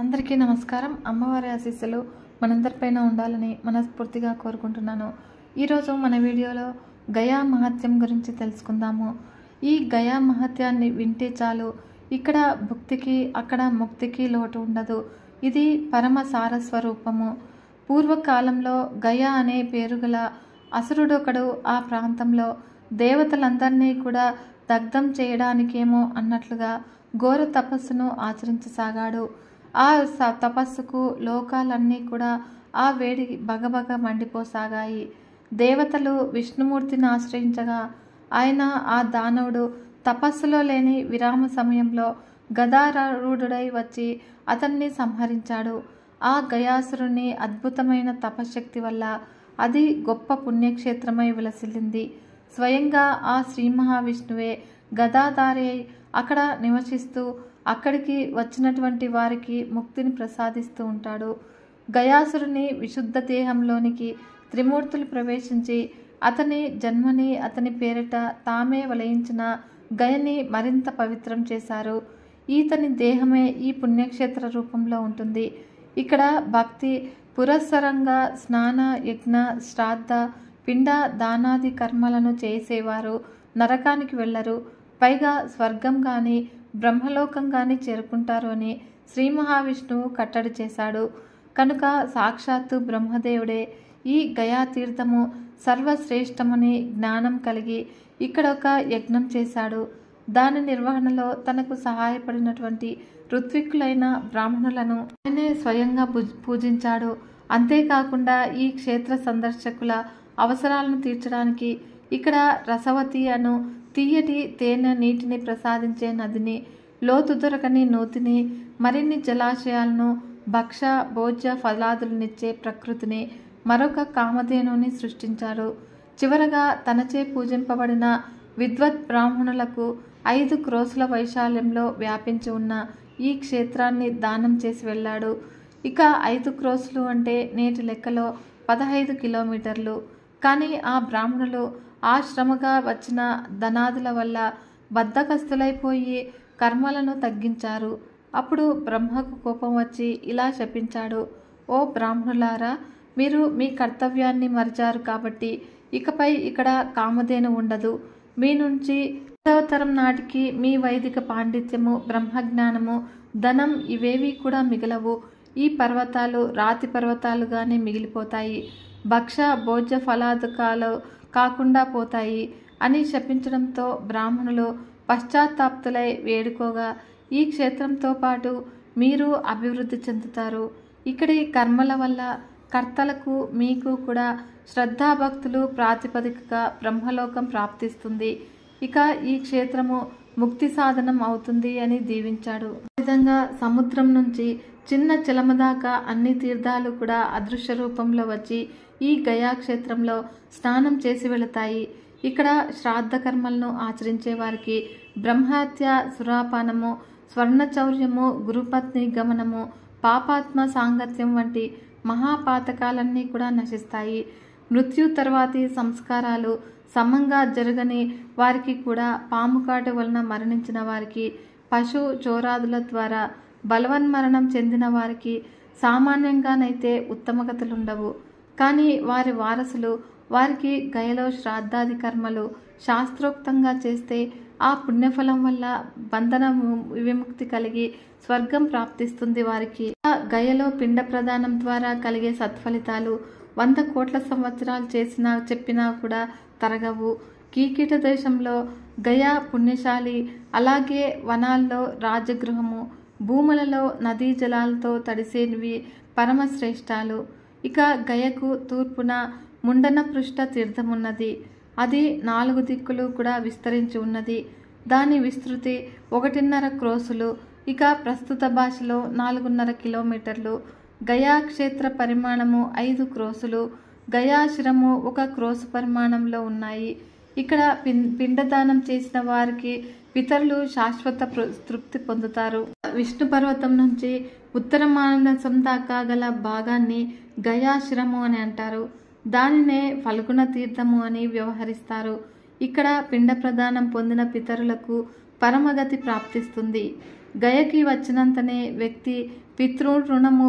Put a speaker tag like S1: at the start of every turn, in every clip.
S1: అందరికీ నమస్కారం. అమ్మవారి ఆశీస్సులు మనందరిపైన ఉండాలని మనస్ఫూర్తిగా కోరుకుంటున్నాను. ఈరోజు మన వీడియోలో గయా మహత్యం గురించి తెలుసుకుందాము. ఈ గయా మహత్యాన్ని వింటే చాలు, ఇక్కడ భుక్తికి అక్కడ ముక్తికి లోటు ఉండదు. ఇది పరమ సారస్వరూపము. పూర్వకాలంలో గయా అనే పేరుగల అసురుడొకడు ఆ ప్రాంతంలో దేవతలందరినీ కూడా దగ్ధం చేయడానికేమో అన్నట్లుగా ఘోర తపస్సును ఆచరించసాగాడు. ఆ తపస్సుకు లోకాలన్నీ కూడా ఆ వేడి బగబగ మండిపోసాగాయి. దేవతలు విష్ణుమూర్తిని ఆశ్రయించగా ఆయన ఆ దానవుడు తపస్సులో లేని విరామ సమయంలో గదారూఢుడై వచ్చి అతన్ని సంహరించాడు. ఆ గయాసురుని అద్భుతమైన తపశ్శక్తి వల్ల అది గొప్ప పుణ్యక్షేత్రమై విలసిల్లింది. స్వయంగా ఆ శ్రీ మహావిష్ణువే గదాధారి అక్కడ నివసిస్తూ అక్కడికి వచ్చినటువంటి వారికి ముక్తిని ప్రసాదిస్తూ ఉంటాడు. గయాసురుని విశుద్ధ దేహంలోనికి త్రిమూర్తులు ప్రవేశించి అతని జన్మని అతని పేరిట తామే వలయించిన గయని మరింత పవిత్రం చేశారు. ఈతని దేహమే ఈ పుణ్యక్షేత్ర రూపంలో ఉంటుంది. ఇక్కడ భక్తి పురస్సరంగా స్నాన, యజ్ఞ, శ్రాద్ధ, పిండ దానాది కర్మలను చేసేవారు నరకానికి వెళ్ళరు. పైగా స్వర్గం కానీ బ్రహ్మలోకం కానీ చేరుకుంటారు అని శ్రీ మహావిష్ణువు కట్టడి చేశాడు. కనుక సాక్షాత్తు బ్రహ్మదేవుడే ఈ గయా తీర్థము సర్వశ్రేష్టమని జ్ఞానం కలిగి ఇక్కడ ఒక యజ్ఞం చేశాడు. దాని నిర్వహణలో తనకు సహాయపడినటువంటి ఋత్విక్కులైన బ్రాహ్మణులను ఆయనే స్వయంగా పూజించాడు. అంతేకాకుండా ఈ క్షేత్ర సందర్శకుల అవసరాలను తీర్చడానికి ఇక్కడ రసవతి అను తీయటి తేనె నీటిని ప్రసాదించే నదిని, లోతు దొరకని నూతిని, మరిన్ని జలాశయాలను, భక్ష భోజ్య ఫలాదులనిచ్చే ప్రకృతిని, మరొక కామధేనుని సృష్టించారు. చివరగా తనచే పూజింపబడిన విద్వత్ బ్రాహ్మణులకు 5 క్రోసుల వైశాల్యంలో వ్యాపించి ఉన్న ఈ క్షేత్రాన్ని దానం చేసి వెళ్ళాడు. ఇక 5 క్రోసులు అంటే నేటి లెక్కలో 15 కిలోమీటర్లు. కానీ ఆ బ్రాహ్మణులు ఆశ్రమగా వచ్చిన ధనాదుల వల్ల బద్ధకస్తులైపోయి కర్మలను తగ్గించారు. అప్పుడు బ్రహ్మకు కోపం వచ్చి ఇలా శపించాడు: ఓ బ్రాహ్మణులారా, మీరు మీ కర్తవ్యాన్ని మరిచారు కాబట్టి ఇకపై ఇక్కడ కామధేను ఉండదు. మీ నుంచి 10వ తరం నాటికి మీ వైదిక పాండిత్యము, బ్రహ్మజ్ఞానము, ధనం ఇవేవి కూడా మిగలవు. ఈ పర్వతాలు రాతి పర్వతాలుగానే మిగిలిపోతాయి. భక్ష భోజ్య ఫలాదుకాలు కాకుండా పోతాయి అని శపించడంతో బ్రాహ్మణులు పశ్చాత్తాప్తులై వేడుకోగా ఈ క్షేత్రంతో పాటు మీరు అభివృద్ధి చెందుతారు. ఇక్కడి కర్మల వల్ల కర్తలకు మీకు కూడా శ్రద్ధాభక్తులు ప్రాతిపదికగా బ్రహ్మలోకం ప్రాప్తిస్తుంది. ఇక ఈ క్షేత్రము ముక్తి సాధనం అవుతుంది అని దీవించాడు. ఈ విధంగా సముద్రం నుంచి చిన్న చిలమ దాకా అన్ని తీర్థాలు కూడా అదృశ్య రూపంలో వచ్చి ఈ గయా క్షేత్రంలో స్నానం చేసి వెళతాయి. ఇక్కడ శ్రాద్ధ కర్మలను ఆచరించే వారికి బ్రహ్మహత్య, సురాపానము, స్వర్ణచౌర్యము, గురుపత్ని గమనము, పాపాత్మ సాంగత్యం వంటి మహాపాతకాలన్నీ కూడా నశిస్తాయి. మృత్యు తర్వాతి సంస్కారాలు సమంగా జరగని వారికి కూడా, పాముకాటు వలన మరణించిన వారికి, పశు చోరాదుల ద్వారా బలవన్మరణం చెందిన వారికి సామాన్యంగానైతే ఉత్తమగతులుండవు. కానీ వారి వారసులు వారికి గయలో శ్రాద్ధాది కర్మలు శాస్త్రోక్తంగా చేస్తే ఆ పుణ్యఫలం వల్ల బంధన విముక్తి కలిగి స్వర్గం ప్రాప్తిస్తుంది వారికి. గయలో పిండ ప్రదానం ద్వారా కలిగే సత్ఫలితాలు 100 కోట్ల సంవత్సరాలు చెప్పినా కూడా తరగవు. కీకీట దేశంలో గయా పుణ్యశాలి, అలాగే వనాల్లో రాజగృహము, భూములలో నదీ జలాలతో తడిసేవి పరమశ్రేష్టాలు. ఇక గయకు తూర్పున ముండన పృష్ఠ తీర్థమున్నది. అది 4 దిక్కులు కూడా విస్తరించి ఉన్నది. దాని విస్తృతి 1.5 క్రోసులు, ఇక ప్రస్తుత భాషలో 4.5 కిలోమీటర్లు. గయా క్షేత్ర పరిమాణము 5 క్రోసులు. గయాశిరము 1 క్రోసు పరిమాణంలో ఉన్నాయి. ఇక్కడ పిండదానం చేసిన వారికి పితరులు శాశ్వత తృప్తి పొందుతారు. విష్ణు పర్వతం నుంచి ఉత్తర మానసం దాకా గల భాగాన్ని గయాశిరము అని అంటారు. దానినే ఫల్గుణ తీర్థము అని వ్యవహరిస్తారు. ఇక్కడ పిండ ప్రదానం పొందిన పితరులకు పరమగతి ప్రాప్తిస్తుంది. గయకి వచ్చినంతనే వ్యక్తి పితృ రుణము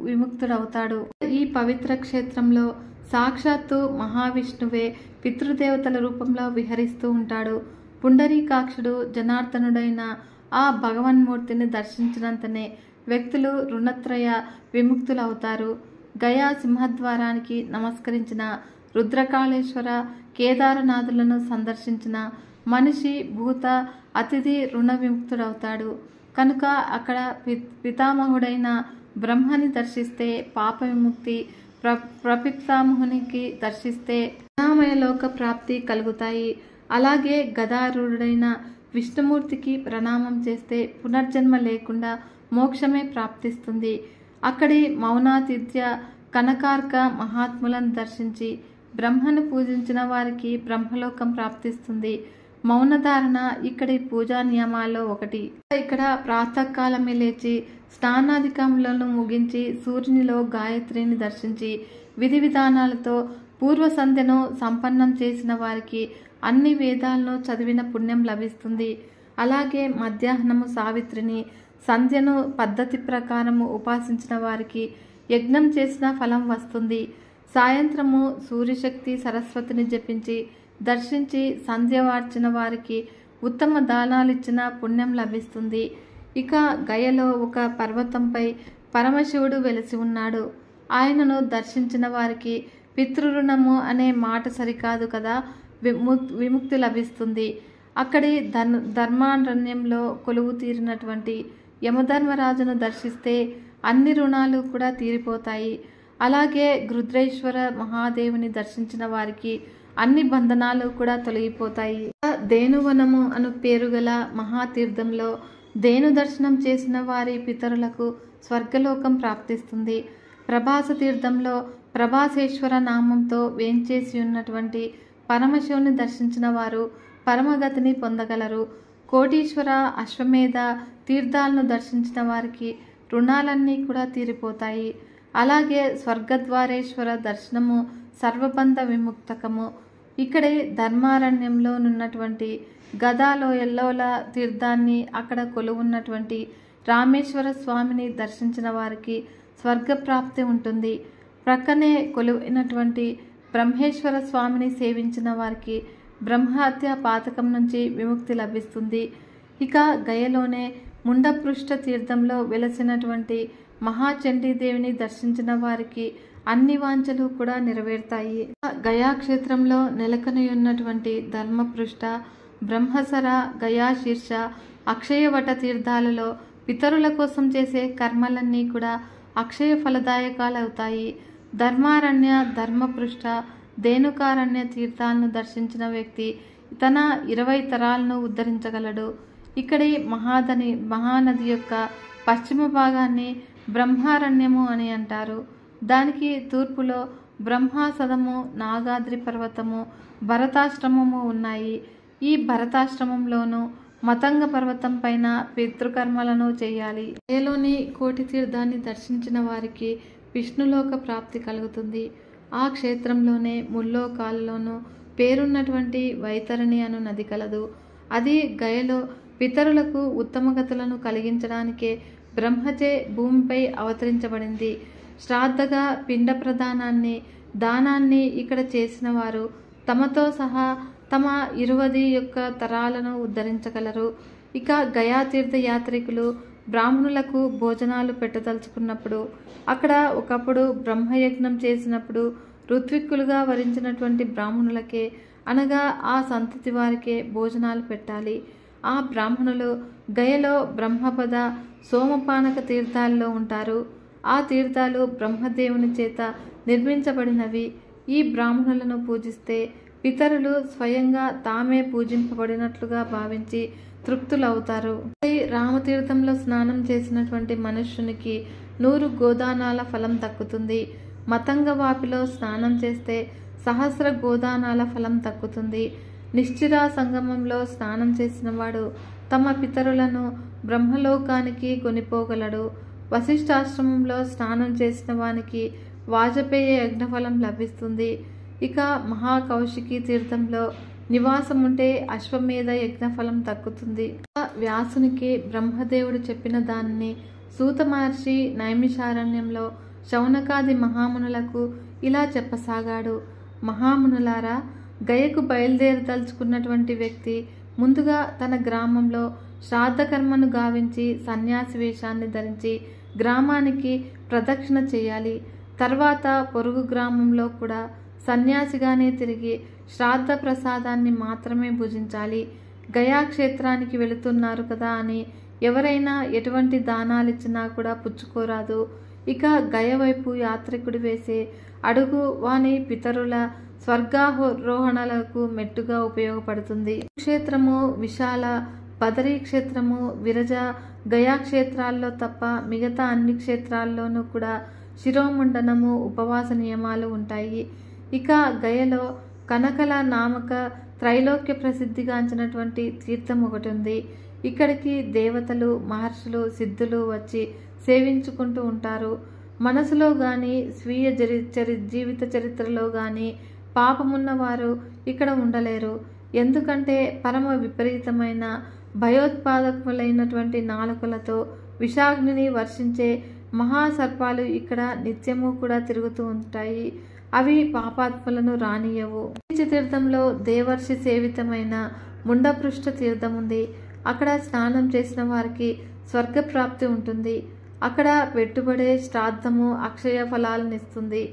S1: విముక్తుడవుతాడు. ఈ పవిత్ర క్షేత్రంలో సాక్షాత్తు మహావిష్ణువే పితృదేవతల రూపంలో విహరిస్తూ ఉంటాడు. పుండరీకాక్షుడు జనార్దనుడైన ఆ భగవన్మూర్తిని దర్శించినంతనే వ్యక్తులు రుణత్రయ విముక్తులవుతారు. గయా సింహద్వారానికి నమస్కరించిన, రుద్రకాళేశ్వర కేదారనాథులను సందర్శించిన మనిషి భూత అతిథి రుణ విముక్తుడవుతాడు. కనుక అక్కడ పితామహుడైన బ్రహ్మని దర్శిస్తే పాప విముక్తి, ప్రపితామహునికి దర్శిస్తే అనామయ లోక ప్రాప్తి కలుగుతాయి. అలాగే గదారూఢుడైన విష్ణుమూర్తికి ప్రణామం చేస్తే పునర్జన్మ లేకుండా మోక్షమే ప్రాప్తిస్తుంది. అక్కడి మౌనాతిథ్య కనకార్క మహాత్ములను దర్శించి బ్రహ్మను పూజించిన వారికి బ్రహ్మలోకం ప్రాప్తిస్తుంది. మౌనధారణ ఇక్కడి పూజా నియమాల్లో ఒకటి. ఇక్కడ ప్రాతకాలమే లేచి స్నానాధికములను ముగించి సూర్యునిలో గాయత్రిని దర్శించి విధి విధానాలతో పూర్వ సంధ్యను సంపన్నం చేసిన వారికి అన్ని వేదాలను చదివిన పుణ్యం లభిస్తుంది. అలాగే మధ్యాహ్నము సావిత్రిని, సంధ్యను పద్ధతి ప్రకారము ఉపాసించిన వారికి యజ్ఞం చేసిన ఫలం వస్తుంది. సాయంత్రము సూర్యశక్తి సరస్వతిని జపించి దర్శించి సంధ్యవార్చిన వారికి ఉత్తమ దానాలిచ్చిన పుణ్యం లభిస్తుంది. ఇక గయలో ఒక పర్వతంపై పరమశివుడు వెలిసి ఉన్నాడు. ఆయనను దర్శించిన వారికి పితృరుణము అనే మాట సరికాదు కదా, విముక్తి లభిస్తుంది. అక్కడి ధర్మారణ్యంలో కొలువు తీరినటువంటి యమధర్మరాజును దర్శిస్తే అన్ని రుణాలు కూడా తీరిపోతాయి. అలాగే గృద్రేశ్వర మహాదేవుని దర్శించిన వారికి అన్ని బంధనాలు కూడా తొలగిపోతాయి. ధేనువనము అను పేరు గల మహాతీర్థంలో ధేను దర్శనం చేసిన వారి పితరులకు స్వర్గలోకం ప్రాప్తిస్తుంది. ప్రభాస తీర్థంలో ప్రభాసేశ్వర నామంతో వేంచేసి ఉన్నటువంటి పరమశివుని దర్శించిన వారు పరమగతిని పొందగలరు. కోటీశ్వర అశ్వమేధ తీర్థాలను దర్శించిన వారికి రుణాలన్నీ కూడా తీరిపోతాయి. అలాగే స్వర్గద్వారేశ్వర దర్శనము సర్వబంధ విముక్తకము. ఇక్కడే ధర్మారణ్యంలో ఉన్నటువంటి గదాలోయల్లోల తీర్థాన్ని, అక్కడ కొలువున్నటువంటి రామేశ్వర స్వామిని దర్శించిన వారికి స్వర్గప్రాప్తి ఉంటుంది. ప్రక్కనే కొలువైనటువంటి బ్రహ్మేశ్వర స్వామిని సేవించిన వారికి బ్రహ్మహత్య పాతకం నుంచి విముక్తి లభిస్తుంది. ఇక గయలోనే ముండపృష్ఠ తీర్థంలో వెలసినటువంటి మహాచండీదేవిని దర్శించిన వారికి అన్ని వాంఛలు కూడా నెరవేరుతాయి. గయా క్షేత్రంలో నెలకొని ఉన్నటువంటి ధర్మపృష్ఠ, బ్రహ్మసర, గయాశీర్ష, అక్షయవట తీర్థాలలో పితరుల కోసం చేసే కర్మలన్నీ కూడా అక్షయ ఫలదాయకాలవుతాయి. ధర్మారణ్య, ధర్మపృష్ఠ, ధేనుకారణ్య తీర్థాలను దర్శించిన వ్యక్తి తన 20 తరాలను ఉద్ధరించగలడు. ఇక్కడి మహానది యొక్క పశ్చిమ భాగాన్ని బ్రహ్మారణ్యము అని అంటారు. దానికి తూర్పులో బ్రహ్మాసదము, నాగాద్రి పర్వతము, భరతాశ్రమము ఉన్నాయి. ఈ భరతాశ్రమంలోనూ మతంగ పర్వతం పైన పితృకర్మలను చేయాలి. ఏలోని కోటి తీర్థాన్ని దర్శించిన వారికి విష్ణులోక ప్రాప్తి కలుగుతుంది. ఆ క్షేత్రంలోనే ముల్లోకాలలోనూ పేరున్నటువంటి వైతరణి అను నది కలదు. అది గయలో పితరులకు ఉత్తమగతులను కలిగించడానికే బ్రహ్మచే భూమిపై అవతరించబడింది. శ్రాద్ధగా పిండ ప్రదానాన్ని, దానాన్ని ఇక్కడ చేసిన వారు తమతో సహా తమ 20 యొక్క తరాలను ఉద్ధరించగలరు. ఇక గయా తీర్థయాత్రికులు బ్రాహ్మణులకు భోజనాలు పెట్టదలుచుకున్నప్పుడు, అక్కడ ఒకప్పుడు బ్రహ్మయజ్ఞం చేసినప్పుడు ఋత్విక్కులుగా వరించినటువంటి బ్రాహ్మణులకే, అనగా ఆ సంతతి వారికే భోజనాలు పెట్టాలి. ఆ బ్రాహ్మణులు గయలో బ్రహ్మపద, సోమపానక తీర్థాల్లో ఉంటారు. ఆ తీర్థాలు బ్రహ్మదేవుని చేత నిర్మించబడినవి. ఈ బ్రాహ్మణులను పూజిస్తే పితరులు స్వయంగా తామే పూజింపబడినట్లుగా భావించి తృప్తులవుతారు. రామతీర్థంలో స్నానం చేసినటువంటి మనుష్యునికి 100 గోదానాల ఫలం దక్కుతుంది. మతంగ వాపిలో స్నానం చేస్తే 1000 గోదానాల ఫలం దక్కుతుంది. నిశ్చిరా సంగమంలో స్నానం చేసిన వాడు తమ పితరులను బ్రహ్మలోకానికి కొనిపోగలడు. వశిష్ఠాశ్రమంలో స్నానం చేసిన వానికి వాజపేయ యజ్ఞఫలం లభిస్తుంది. ఇక మహాకౌశికీ తీర్థంలో నివాసం ఉంటే అశ్వమేధ యజ్ఞఫలం దక్కుతుంది. వ్యాసునికి బ్రహ్మదేవుడు చెప్పిన దానిని సూత మహర్షి నైమిషారణ్యంలో శౌనకాది మహామునులకు ఇలా చెప్పసాగాడు. మహామునులారా, గయకు బయలుదేరదలుచుకున్నటువంటి వ్యక్తి ముందుగా తన గ్రామంలో శ్రాద్ధకర్మను గావించి సన్యాసి వేషాన్ని ధరించి గ్రామానికి ప్రదక్షిణ చేయాలి. తర్వాత పొరుగు గ్రామంలో కూడా సన్యాసిగానే తిరిగి శ్రాద్ధ ప్రసాదాన్ని మాత్రమే భుజించాలి. గయా క్షేత్రానికి వెళుతున్నారు కదా అని ఎవరైనా ఎటువంటి దానాలిచ్చినా కూడా పుచ్చుకోరాదు. ఇక గయ వైపు యాత్రికుడు వేసే అడుగు వాని పితరుల స్వర్గారోహణలకు మెట్టుగా ఉపయోగపడుతుంది. క్షేత్రము విశాల, బదరీ క్షేత్రము విరజ, గయా క్షేత్రాల్లో తప్ప మిగతా అన్ని క్షేత్రాల్లోనూ కూడా శిరోముండనము, ఉపవాస నియమాలు ఉంటాయి. ఇక గయలో కనకల నామక త్రైలోక్య ప్రసిద్ధిగాంచినటువంటి తీర్థం ఒకటి ఉంది. ఇక్కడికి దేవతలు, మహర్షులు, సిద్ధులు వచ్చి సేవించుకుంటూ ఉంటారు. మనసులో కానీ స్వీయ జీవిత చరిత్రలో కానీ పాపమున్నవారు ఇక్కడ ఉండలేరు. ఎందుకంటే పరమ విపరీతమైన భయోత్పాదకులైనటువంటి నాలుకలతో విషాగ్నిని వర్షించే మహాసర్పాలు ఇక్కడ నిత్యము కూడా తిరుగుతూ ఉంటాయి. అవి పాపాత్మలను రానియవు. తీర్థంలో దేవర్షి సేవితమైన ముండపృష్ఠ తీర్థం ఉంది. అక్కడ స్నానం చేసిన వారికి స్వర్గప్రాప్తి ఉంటుంది. అక్కడ పెట్టుబడే శ్రాద్ధము అక్షయ ఫలాలను ఇస్తుంది.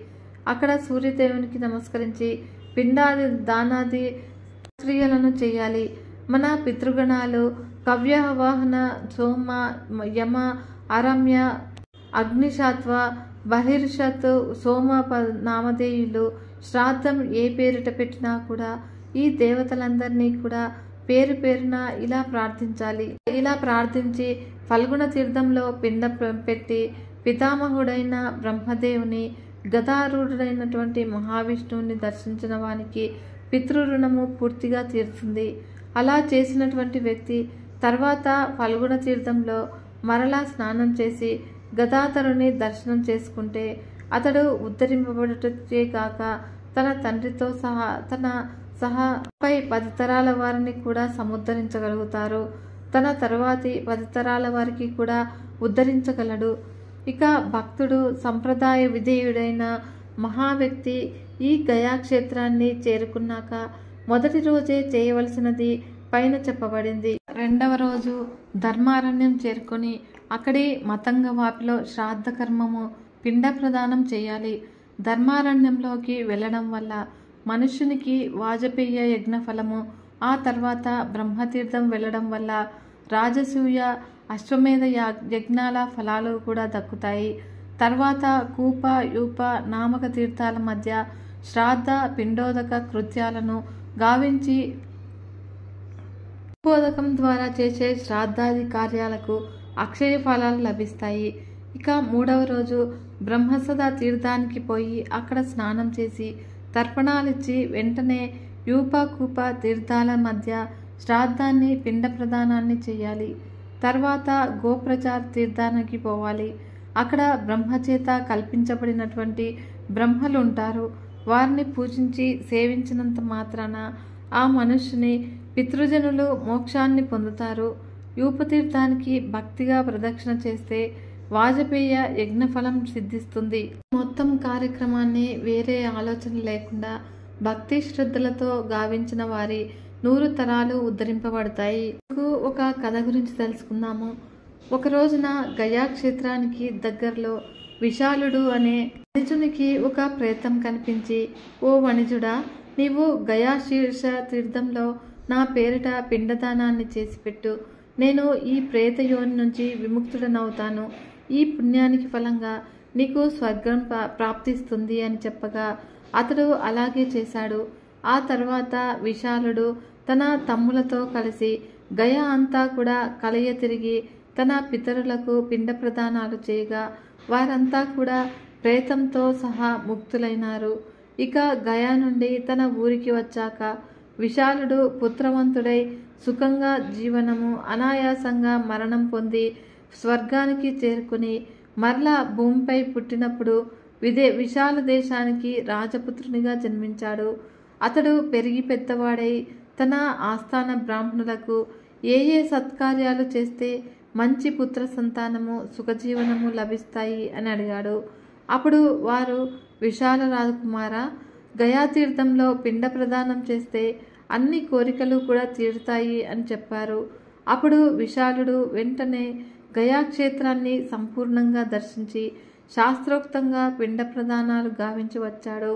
S1: అక్కడ సూర్యదేవునికి నమస్కరించి పిండాది దానాది క్రియలను చేయాలి. మన పితృగణాలు కవ్యవాహన, సోమ, యమ, అరమ్య, అగ్నిశాత్వ, బహిర్షత్, సోమ నామధేయులు శ్రాద్ధం ఏ పేరిట పెట్టినా కూడా ఈ దేవతలందరినీ కూడా పేరు పేరున ఇలా ప్రార్థించాలి. ఇలా ప్రార్థించి ఫల్గుణ తీర్థంలో పిండ పెట్టి పితామహుడైన బ్రహ్మదేవుని, గదారూఢుడైనటువంటి మహావిష్ణువుని దర్శించిన వానికి పితృరుణము పూర్తిగా తీరుతుంది. అలా చేసినటువంటి వ్యక్తి తర్వాత ఫల్గుణ తీర్థంలో మరలా స్నానం చేసి గదాధరుని దర్శనం చేసుకుంటే అతడు ఉద్ధరింపబడుటే కాక తన తండ్రితో సహా పై 10 తరాల వారిని కూడా సముద్ధరించగలుగుతారు. తన తరువాతి 10 తరాల వారికి కూడా ఉద్ధరించగలడు. ఇక భక్తుడు సంప్రదాయ విధేయుడైన మహావ్యక్తి ఈ గయాక్షేత్రాన్ని చేరుకున్నాక మొదటి రోజే చేయవలసినది పైన చెప్పబడింది. రెండవ రోజు ధర్మారణ్యం చేరుకొని అక్కడి మతంగ వాపిలో శ్రాద్ధ కర్మము పిండ ప్రదానం చేయాలి. ధర్మారణ్యంలోకి వెళ్ళడం వల్ల మనుష్యునికి వాజపేయ యజ్ఞ ఫలము, ఆ తర్వాత బ్రహ్మతీర్థం వెళ్ళడం వల్ల రాజసూయ, అశ్వమేధ యజ్ఞాల ఫలాలు కూడా దక్కుతాయి. తర్వాత కూప, యూప నామక తీర్థాల మధ్య శ్రాద్ధ పిండోదక కృత్యాలను గావించి ఉపోదకం ద్వారా చేసే శ్రాద్ధాది కార్యాలకు అక్షయ ఫలాలు లభిస్తాయి. ఇక మూడవ రోజు బ్రహ్మసద తీర్థానికి పోయి అక్కడ స్నానం చేసి తర్పణాలిచ్చి వెంటనే యూప, కూప తీర్థాల మధ్య శ్రాద్ధాన్ని, పిండ ప్రదానాన్ని చేయాలి. తర్వాత గోప్రచార తీర్థానికి పోవాలి. అక్కడ బ్రహ్మచేత కల్పించబడినటువంటి బ్రహ్మలు ఉంటారు. వారిని పూజించి సేవించినంత మాత్రాన ఆ మనుష్యుని పితృజనులు మోక్షాన్ని పొందుతారు. యూపతీర్థానికి భక్తిగా ప్రదక్షిణ చేస్తే వాజపేయ యజ్ఞఫలం సిద్ధిస్తుంది. మొత్తం కార్యక్రమాన్ని వేరే ఆలోచన లేకుండా భక్తి శ్రద్ధలతో గావించిన వారి 100 తరాలు ఉద్ధరింపబడతాయి. ఒక కథ గురించి తెలుసుకుందాము. ఒక రోజున గయా క్షేత్రానికి దగ్గరలో విశాలుడు అనే వణిజునికి ఒక ప్రేతం కనిపించి, ఓ వణిజుడా, నీవు గయా శీర్ష తీర్థంలో నా పేరిట పిండదానాన్ని చేసిపెట్టు. నేను ఈ ప్రేత యోని నుంచి విముక్తుడనవుతాను. ఈ పుణ్యానికి ఫలంగా నీకు స్వర్గం ప్రాప్తిస్తుంది అని చెప్పగా అతడు అలాగే చేశాడు. ఆ తర్వాత విశాలుడు తన తమ్ములతో కలిసి గయ అంతా కూడా కలయ తిరిగి తన పితరులకు పిండ ప్రదానాలు చేయగా వారంతా కూడా ప్రేతంతో సహా ముక్తులైనారు. ఇక గయా నుండి తన ఊరికి వచ్చాక విశాలుడు పుత్రవంతుడై సుఖంగా జీవనము, అనాయాసంగా మరణం పొంది స్వర్గానికి చేరుకుని మరలా భూమిపై పుట్టినప్పుడు విశాల దేశానికి రాజపుత్రునిగా జన్మించాడు. అతడు పెరిగి పెద్దవాడై తన ఆస్థాన బ్రాహ్మణులకు ఏ ఏ సత్కార్యాలు చేస్తే మంచి పుత్ర సంతానము సుఖజీవనము లభిస్తాయి అని అడిగాడు. అప్పుడు వారు, విశాల రాజకుమార, గయాతీర్థంలో పిండ ప్రదానం చేస్తే అన్ని కోరికలు కూడా తీరుతాయి అని చెప్పారు. అప్పుడు విశాలుడు వెంటనే గయాక్షేత్రాన్ని సంపూర్ణంగా దర్శించి శాస్త్రోక్తంగా పిండ ప్రదానాలు గావించి వచ్చాడు.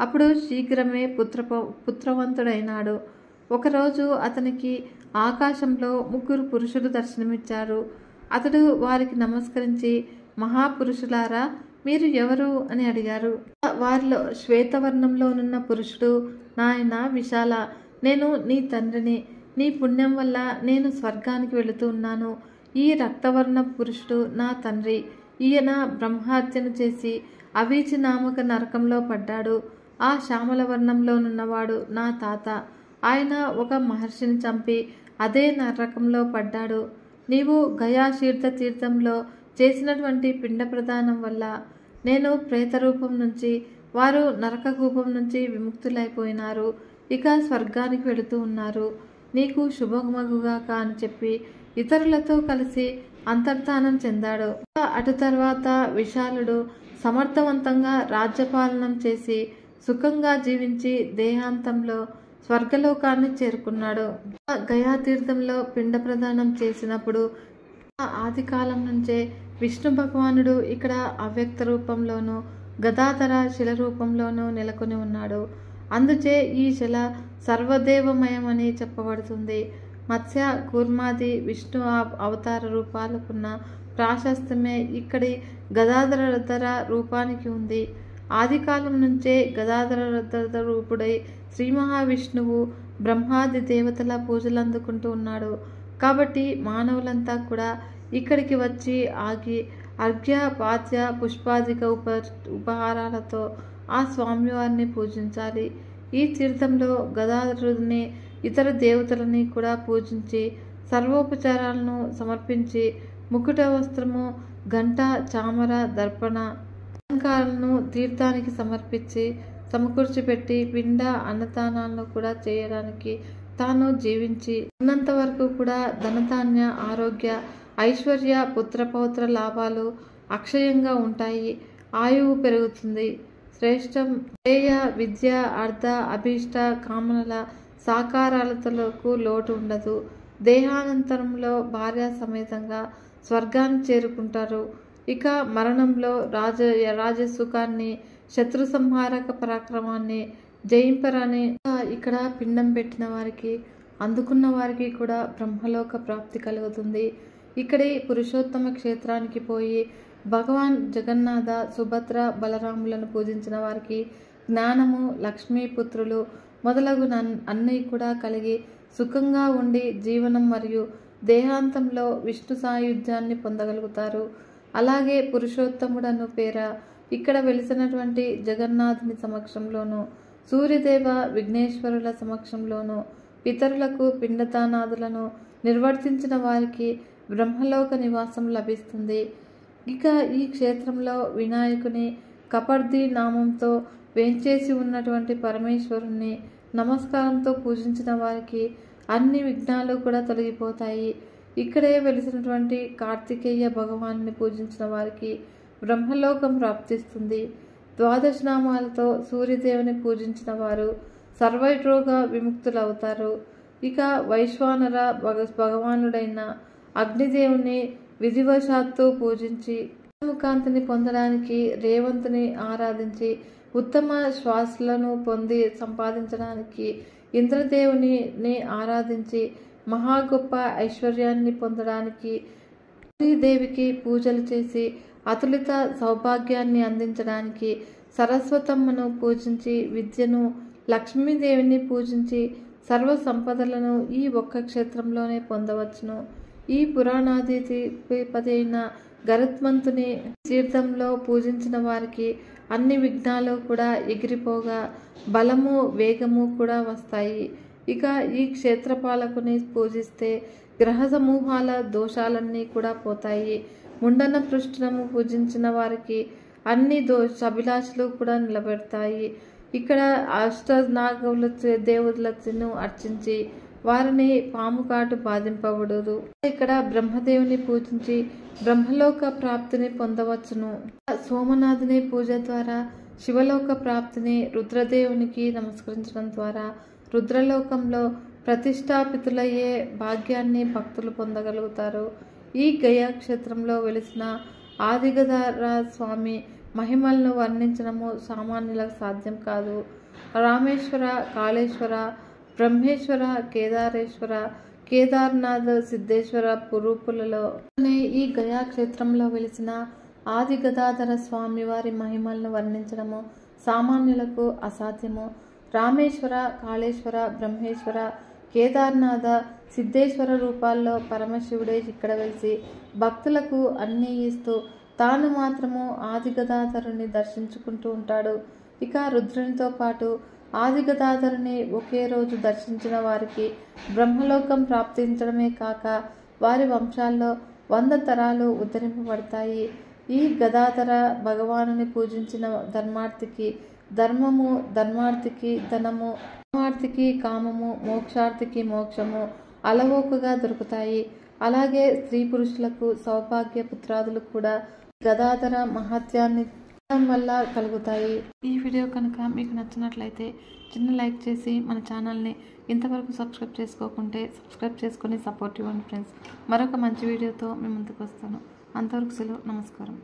S1: అప్పుడు శీఘ్రమే పుత్రవంతుడైనాడు. ఒకరోజు అతనికి ఆకాశంలో 3 పురుషులు దర్శనమిచ్చారు. అతడు వారికి నమస్కరించి, మహాపురుషులారా, మీరు ఎవరు అని అడిగారు. వారిలో శ్వేతవర్ణంలోనున్న పురుషుడు, నాయన విశాల, నేను నీ తండ్రిని. నీ పుణ్యం వల్ల నేను స్వర్గానికి వెళుతూ ఉన్నాను. ఈ రక్తవర్ణ పురుషుడు నా తండ్రి. ఈయన బ్రహ్మహత్యను చేసి అవీచి నామక నరకంలో పడ్డాడు. ఆ శ్యామల వర్ణంలోనున్నవాడు నా తాత. ఆయన ఒక మహర్షిని చంపి అదే నరకంలో పడ్డాడు. నీవు గయాశీర్ధ తీర్థంలో చేసినటువంటి పిండ ప్రదానం వల్ల నేను ప్రేతరూపం నుంచి, వారు నరకకూపం నుంచి విముక్తులైపోయినారు. ఇక స్వర్గానికి వెళుతూ ఉన్నారు. నీకు శుభమగుగాక అని చెప్పి ఇతరులతో కలిసి అంతర్ధానం చెందాడు. అటు తర్వాత విశాలుడు సమర్థవంతంగా రాజ్యపాలనం చేసి సుఖంగా జీవించి దేహాంతంలో స్వర్గలోకాన్ని చేరుకున్నాడు. గయాతీర్థంలో పిండ ప్రదానం చేసినప్పుడు ఆది కాలం నుంచే విష్ణు భగవానుడు ఇక్కడ అవ్యక్త రూపంలోనూ గదాధర శిల రూపంలోనూ నెలకొని ఉన్నాడు. అందుచే ఈ శిల సర్వదేవమయమని చెప్పబడుతుంది. మత్స్య కూర్మాది విష్ణు అవతార రూపాలకున్న ప్రాశస్త్యమే ఇక్కడి గదాధర రూపానికి ఉంది. ఆది కాలం నుంచే గదాధర రూపుడై శ్రీ మహావిష్ణువు బ్రహ్మాది దేవతల పూజలు అందుకుంటూ ఉన్నాడు. కాబట్టి మానవులంతా కూడా ఇక్కడికి వచ్చి ఆగి అర్ఘ్య పాద్య పుష్పాదిక ఉపహారాలతో ఆ స్వామివారిని పూజించాలి. ఈ తీర్థంలో గదాధరుడిని ఇతర దేవతలని కూడా పూజించి సర్వోపచారాలను సమర్పించి ముకుట వస్త్రము, గంట, చామర, దర్పణ అలంకారాలను తీర్థానికి సమర్పించి సమకూర్చిపెట్టి పిండ అన్నదానాలను కూడా చేయడానికి తాను జీవించి ఉన్నంత వరకు కూడా ధనధాన్య, ఆరోగ్య, ఐశ్వర్య, పుత్రపౌత్ర లాభాలు అక్షయంగా ఉంటాయి. ఆయువు పెరుగుతుంది. శ్రేష్టం శ్రేయ, విద్య, అర్థ, అభీష్ట కామనల సాకారాలతలకు లోటు ఉండదు. దేహానంతరంలో భార్య సమేతంగా స్వర్గాన్ని చేరుకుంటారు. ఇక మరణంలో రాజసుఖాన్ని, శత్రు సంహారక పరాక్రమాన్ని జయింపరని ఇక్కడ పిండం పెట్టిన వారికి, అందుకున్న వారికి కూడా బ్రహ్మలోక ప్రాప్తి కలుగుతుంది. ఇక్కడి పురుషోత్తమ క్షేత్రానికి పోయి భగవాన్ జగన్నాథ, సుభద్ర, బలరాములను పూజించిన వారికి జ్ఞానము, లక్ష్మీపుత్రులు మొదలగు అన్నీ కూడా కలిగి సుఖంగా ఉండి జీవనం మరియు దేహాంతంలో విష్ణు సాయుధ్యాన్ని పొందగలుగుతారు. అలాగే పురుషోత్తముడను పేర ఇక్కడ వెలిసినటువంటి జగన్నాథుని సమక్షంలోనూ, సూర్యదేవ, విఘ్నేశ్వరుల సమక్షంలోనూ పితరులకు పిండదానాదులను నిర్వర్తించిన వారికి బ్రహ్మలోక నివాసం లభిస్తుంది. ఇక ఈ క్షేత్రంలో వినాయకుని కపర్ది నామంతో వేంచేసి ఉన్నటువంటి పరమేశ్వరుణ్ణి నమస్కారంతో పూజించిన వారికి అన్ని విఘ్నాలు కూడా తొలగిపోతాయి. ఇక్కడే వెలిసినటువంటి కార్తికేయ భగవాన్ని పూజించిన వారికి బ్రహ్మలోకం ప్రాప్తిస్తుంది. 12 నామాలతో సూర్యదేవుని పూజించిన వారు సర్వరోగ విముక్తులవుతారు. ఇక వైశ్వానర భగవానుడైన అగ్నిదేవుని విధివశాత్తు పూజించి కాంతిని పొందడానికి రేవంతుని ఆరాధించి ఉత్తమ శ్వాసలను పొంది సంపాదించడానికి ఇంద్రదేవుని ఆరాధించి మహా గొప్ప ఐశ్వర్యాన్ని పొందడానికి దేవికి పూజలు చేసి అతులిత సౌభాగ్యాన్ని అందించడానికి సరస్వతమ్మను పూజించి విద్యను, లక్ష్మీదేవిని పూజించి సర్వ సంపదలను ఈ ఒక్క క్షేత్రంలోనే పొందవచ్చును. ఈ పురాణాధిపతి అయిన గరుత్మంతుని తీర్థంలో పూజించిన వారికి అన్ని విఘ్నాలు కూడా ఎగిరిపోగా బలము, వేగము కూడా వస్తాయి. ఇక ఈ క్షేత్రపాలకుని పూజిస్తే గ్రహ సమూహాల దోషాలన్నీ కూడా పోతాయి. ముండన పృష్ఠము పూజించిన వారికి అన్ని అభిలాషలు కూడా నిలబెడతాయి. ఇక్కడ అష్టనాగుల దేవుళ్ళను అర్చించి వారిని పాము కాటు బాధింపబడదు. ఇక్కడ బ్రహ్మదేవుని పూజించి బ్రహ్మలోక ప్రాప్తిని పొందవచ్చును. సోమనాథుని పూజ ద్వారా శివలోక ప్రాప్తిని, రుద్రదేవునికి నమస్కరించడం ద్వారా రుద్రలోకంలో ప్రతిష్టాపితులయ్యే భాగ్యాన్ని భక్తులు పొందగలుగుతారు. ఈ గయా క్షేత్రంలో వెలిసిన ఆదిగదార స్వామి మహిమలను వర్ణించడము సామాన్యులకు సాధ్యం కాదు. రామేశ్వర, కాళేశ్వర, బ్రహ్మేశ్వర, కేదారేశ్వర, కేదార్నాథ్, సిద్ధేశ్వర రూపులలో ఈ గయా క్షేత్రంలో వెలిసిన ఆది గదాధర స్వామి వారి మహిమలను వర్ణించడము సామాన్యులకు అసాధ్యము. రామేశ్వర, కాళేశ్వర, బ్రహ్మేశ్వర, కేదార్నాథ, సిద్ధేశ్వర రూపాల్లో పరమశివుడే ఇక్కడ వెలిసి భక్తులకు అన్నీ ఇస్తూ తాను మాత్రము ఆది గదాధరుని దర్శించుకుంటూ ఉంటాడు. ఇక రుద్రునితో పాటు ఆది గదాధరుని ఒకే రోజు దర్శించిన వారికి బ్రహ్మలోకం ప్రాప్తించడమే కాక వారి వంశాల్లో 100 తరాలు ఉద్ధరింపబడతాయి. ఈ గదాధర భగవానుని పూజించిన ధర్మార్థికి ధర్మము, ధర్మార్థికి ధనము, కామార్థికి కామము, మోక్షార్థికి మోక్షము అలవోకగా దొరుకుతాయి. అలాగే స్త్రీ పురుషులకు సౌభాగ్య పుత్రాదులు కూడా గదాధర మహత్యాన్ని వల్ల కలుగుతాయి. ఈ వీడియో కనుక మీకు నచ్చినట్లయితే చిన్న లైక్ చేసి మన ఛానల్ని ఇంతవరకు సబ్స్క్రైబ్ చేసుకోకుంటే సబ్స్క్రైబ్ చేసుకొని సపోర్ట్ ఇవ్వండి ఫ్రెండ్స్. మరొక మంచి వీడియోతో మీ ముందుకు వస్తాను. అంతవరకు సెలవు. నమస్కారం.